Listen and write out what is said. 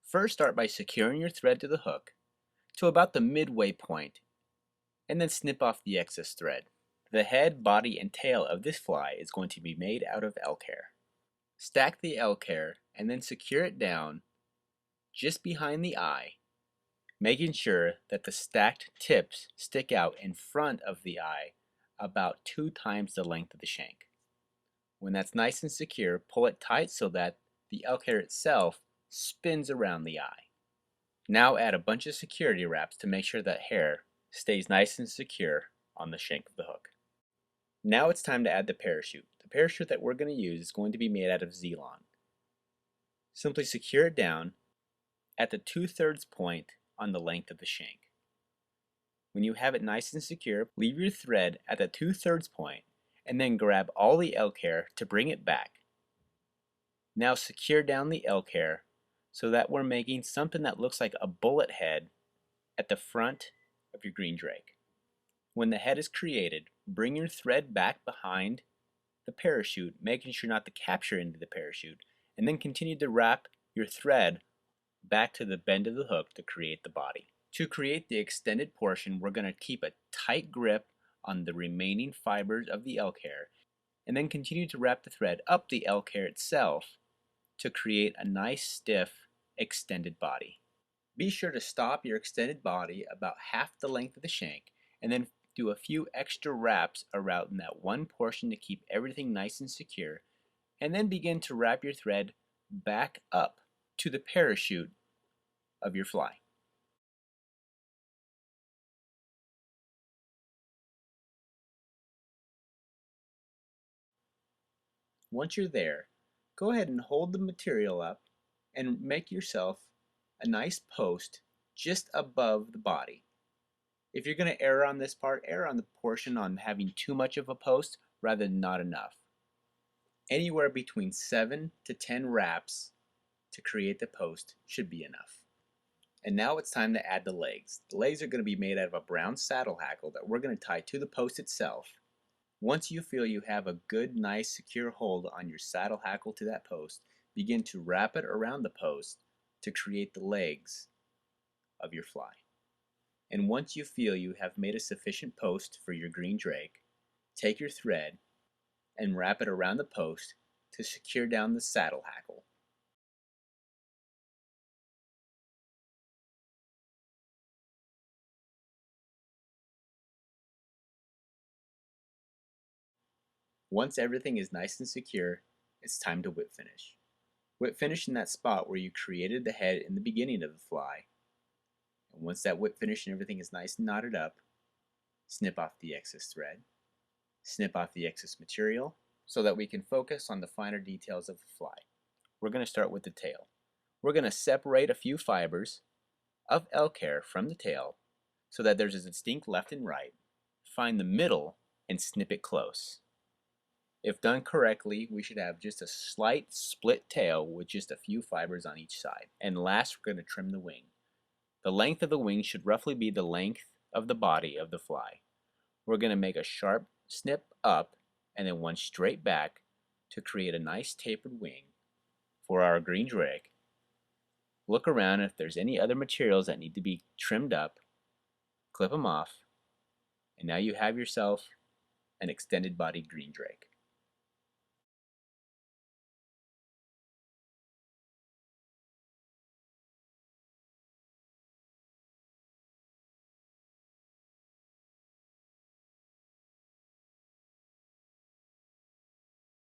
First, start by securing your thread to the hook to about the midway point, and then snip off the excess thread. The head, body, and tail of this fly is going to be made out of elk hair. Stack the elk hair and then secure it down just behind the eye, making sure that the stacked tips stick out in front of the eye about 2 times the length of the shank. When that's nice and secure, pull it tight so that the elk hair itself spins around the eye. Now add a bunch of security wraps to make sure that hair stays nice and secure on the shank of the hook. Now it's time to add the parachute. The parachute that we're going to use is going to be made out of Zelon. Simply secure it down at the 2/3 point on the length of the shank. When you have it nice and secure, leave your thread at the 2/3 point and then grab all the elk hair to bring it back. Now secure down the elk hair so that we're making something that looks like a bullet head at the front of your green drake. When the head is created, bring your thread back behind the parachute, making sure not to capture into the parachute, and then continue to wrap your thread back to the bend of the hook to create the body. To create the extended portion, we're going to keep a tight grip on the remaining fibers of the elk hair, and then continue to wrap the thread up the elk hair itself to create a nice stiff extended body. Be sure to stop your extended body about half the length of the shank and then do a few extra wraps around that one portion to keep everything nice and secure, and then begin to wrap your thread back up to the parachute of your fly. Once you're there, go ahead and hold the material up and make yourself a nice post just above the body. If you're going to err on this part, err on the portion on having too much of a post rather than not enough. Anywhere between 7 to 10 wraps to create the post should be enough. And now it's time to add the legs. The legs are going to be made out of a brown saddle hackle that we're going to tie to the post itself. Once you feel you have a good, nice, secure hold on your saddle hackle to that post, begin to wrap it around the post to create the legs of your fly. And once you feel you have made a sufficient post for your green drake, take your thread and wrap it around the post to secure down the saddle hackle. Once everything is nice and secure, it's time to whip finish. Whip finish in that spot where you created the head in the beginning of the fly. And once that whip finish and everything is nice and knotted up, snip off the excess thread, snip off the excess material so that we can focus on the finer details of the fly. We're going to start with the tail. We're going to separate a few fibers of elk hair from the tail so that there's a distinct left and right. Find the middle and snip it close. If done correctly, we should have just a slight split tail with just a few fibers on each side. And last, we're going to trim the wing. The length of the wing should roughly be the length of the body of the fly. We're going to make a sharp snip up and then one straight back to create a nice tapered wing for our green drake. Look around if there's any other materials that need to be trimmed up, clip them off, and now you have yourself an extended bodied green drake.